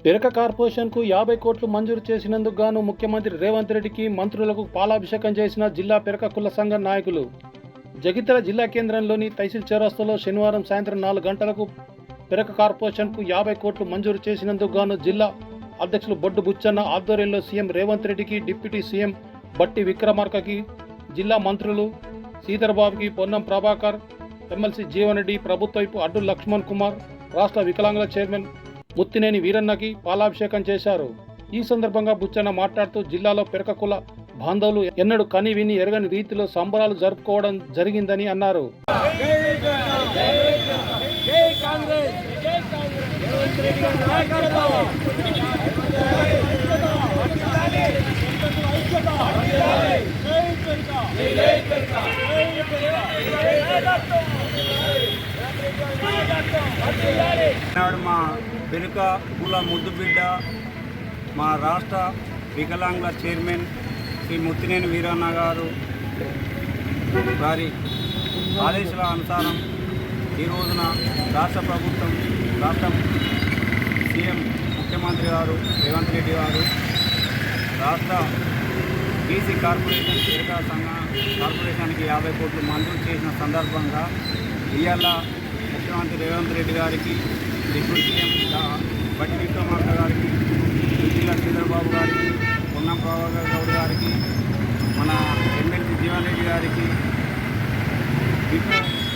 పెరక కార్పొరేషన్కు 50 కోట్లు మంజూరు చేసినందుకు గాను ముఖ్యమంత్రి రేవంత్ రెడ్డికి మంత్రులకు పాలాభిషేకం చేసిన జిల్లా పెరక కుల సంఘం నాయకులు. జగిత్యాల జిల్లా కేంద్రంలోని తహసీల్ చౌరస్తాలో శనివారం సాయంత్రం 4 గంటలకు పెరక కార్పొరేషన్కు 50 కోట్లు మంజూరు చేసినందుకు గాను జిల్లా అధ్యక్షులు బొడ్డు బుచ్చన్న ఆధ్వర్యంలో సీఎం రేవంత్ రెడ్డికి, డిప్యూటీ సీఎం బట్టి విక్రమార్కకి, జిల్లా మంత్రులు శ్రీధర్బాబుకి, పొన్నం ప్రభాకర్, ఎమ్మెల్సీ జీవన్ రెడ్డి, ప్రభుత్వైపు అడ్డు లక్ష్మణ్ కుమార్, రాష్ట్ర వికలాంగుల చైర్మన్ ముత్తినేని వీరన్నకి పాలాభిషేకం చేశారు. ఈ సందర్భంగా బుచ్చన్న మాట్లాడుతూ జిల్లాలో పెరక కుల బాంధవులు ఎన్నడూ కని విని ఎరగని రీతిలో సంబరాలు జరుపుకోవడం జరిగిందని అన్నారు. మా పెరక కుల ముద్దుబిడ్డ, మా రాష్ట్ర వికలాంగుల చైర్మన్ శ్రీ ముత్తినేని వీరన్న గారు వారి ఆదేశాల అనుసారం ఈ రోజున రాష్ట్ర ప్రభుత్వం, రాష్ట్ర సీఎం ముఖ్యమంత్రి గారు రేవంత్ రెడ్డి గారు రాష్ట్ర బీసీ కార్పొరేషన్ పెరక సంఘ కార్పొరేషన్కి 50 కోట్లు మంజూరు చేసిన సందర్భంగా ఇవాళ ముఖ్యమంత్రి రేవంత్ రెడ్డి గారికి, డిప్యూటీ సీఎం బట్టి విక్రమార్క గారికి, జిల్లా శ్రీధర్బాబు గారికి, పొన్నం ప్రభాకర్ గౌడ్ గారికి, మన ఎమ్మెల్సీ జీవన్ రెడ్డి గారికి,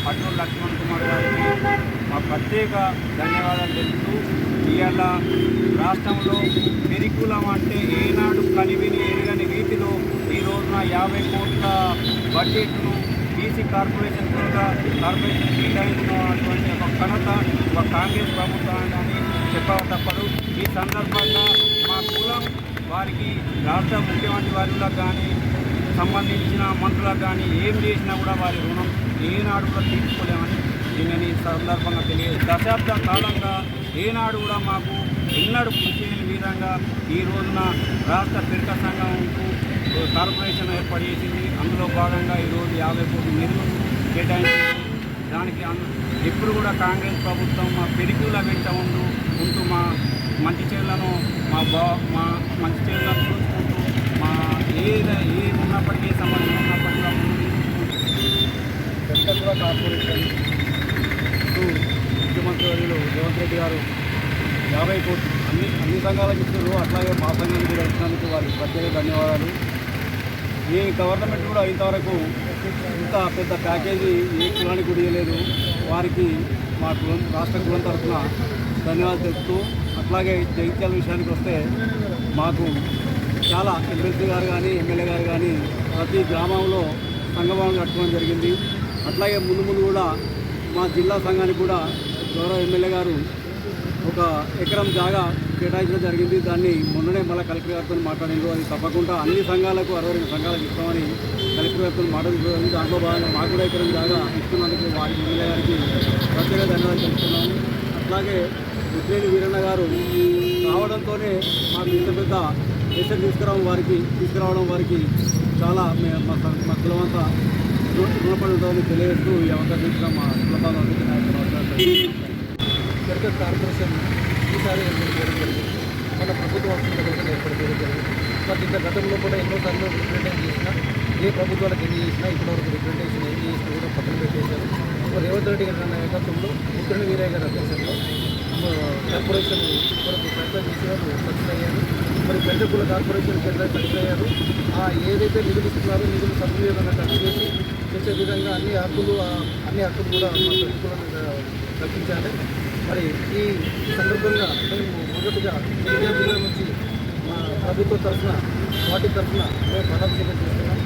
అడ్డు లక్ష్మణ్ కుమార్ గారికి మా ప్రత్యేక ధన్యవాదాలు తెలుపుతూ ఇవాళ రాష్ట్రంలో పెరికులం అంటే ఏనాడు కనివిని ఎరగని రీతిలో ఈ రోజున 50 కోట్ల బడ్జెట్ను బీసీ కార్పొరేషన్ కేటాయించినటువంటి ఒక ఘనత ఒక కాంగ్రెస్ ప్రభుత్వాన్ని చెప్పక తప్పదు. ఈ సందర్భంగా మా కులం వారికి రాష్ట్ర ముఖ్యమంత్రి వారికి కానీ సంబంధించిన మంత్రులకు కానీ ఏం చేసినా కూడా వారి రుణం ఏనాడు కూడా తీర్చుకోలేమని దీనిని సందర్భంగా దశాబ్ద కాలంగా ఏనాడు కూడా మాకు ఎన్నడూ కృషి చేయని విధంగా ఈ రోజున రాష్ట్ర పెరక సంఘంకు కార్పొరేషన్ ఏర్పాటు చేసింది. అందులో భాగంగా ఈరోజు 50 కోట్ల నిధులు కేటాయించింది. దానికి ఎప్పుడు కూడా కాంగ్రెస్ ప్రభుత్వం మా పెరికుల వెంట ఉంటూ మా మంచి చెడులను మా మంచి చెడులను చూసుకుంటూ మా ఏది ఉన్నప్పటికీ సంబంధం ఉన్నప్పటికీ పెరక కార్పొరేషన్ ముఖ్యమంత్రి వర్యులు రేవంత్ రెడ్డి గారు 50 కోట్లు అన్ని సంఘాలకు ఇచ్చారు. అట్లాగే మా సంఘానికి కూడా ఇచ్చినందుకు వారికి ప్రత్యేక ధన్యవాదాలు. ఈ గవర్నమెంట్ కూడా ఇంతవరకు ఇంత పెద్ద ప్యాకేజీ ఏ కులానికి కూడా ఇవ్వలేదు. వారికి మా కులం రాష్ట్ర కులం తరఫున ధన్యవాదాలు తెలుపుతూ, అట్లాగే జగిత్యాల విషయానికి వస్తే మాకు చాలా ఎమ్మెల్సీ గారు కానీ ఎమ్మెల్యే గారు కానీ ప్రతి గ్రామంలో సంఘభవనం కట్టుకోవడం జరిగింది. అట్లాగే ముందు కూడా మా జిల్లా సంఘానికి కూడా గౌరవ ఎమ్మెల్యే గారు 1 ఎకరం జాగా కేటాయించడం జరిగింది. దాన్ని మొన్ననే మళ్ళీ కలెక్టర్ గారితో మాట్లాడింది. అది తప్పకుండా అన్ని సంఘాలకు 62 సంఘాలకు ఇస్తామని కలెక్టర్ గారితో మాట్లాడుతుంది. దాంట్లో భాగంగా మాకు కూడా ఎకరం జాగా ఇస్తున్నందుకు వారికి ఎమ్మెల్యే గారికి ప్రత్యేక ధన్యవాదాలు తెలుపుతున్నాము. అట్లాగే ముత్తినేని వీరన్న గారు రావడంతోనే మాకు ఇంత పెద్ద ఎసెట్ తీసుకురావడం వారికి చాలా మా కులమంతా రుణపడి ఉంటుందని తెలియజేస్తూ ఈ అవకాశం ఇచ్చిన మా కులపాల పెరక కార్పొరేషన్ ఈసారి ఏర్పాటు చేయడం జరిగింది. మన ప్రభుత్వం వస్తున్న కోసం ఏర్పాటు చేయడం జరిగింది. మరి ఇంత గతంలో కూడా ఎన్నోసార్లు రిప్రజెంటేషన్ చేసినా, ఏ ప్రభుత్వాలకు ఎన్ని చేసినా ఇప్పటివరకు రిప్రజెంటేషన్ ఏం చేసినా కూడా పక్కన పెట్టేశారు. రేవంత్ రెడ్డి గారి నేతృత్వంలో ముత్తినేని వీరయ్య గారి అధ్యక్షంలో కార్పొరేషన్ కొరకు ప్రయత్నం చేసేవారు సక్సెస్ అయ్యారు. మరి పెద్ద కుల కార్పొరేషన్ సక్సెస్ అయ్యారు. ఏదైతే నిధులు ఇస్తున్నారో నిధులు సద్వినియోగంగా ఖర్చు చేసే విధంగా అన్ని హక్కులు కూడా మా పెద్ద కులను కల్పించాలి. మరి ఈ సందర్భంగా మేము మొదటిగా జగిత్యాల జిల్లా నుంచి మా ప్రభుత్వ తరఫున పార్టీ తరఫున మేము పాలాభిషేకం చేస్తున్నాం.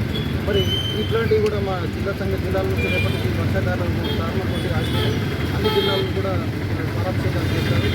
మరి ఇట్లాంటివి కూడా మా జిల్లాల నుంచి రేపటికి వర్షాకాలం ప్రారంభం రాష్ట్రంలో అన్ని జిల్లాలను కూడా పాలాభిషేకాలు చేస్తారు.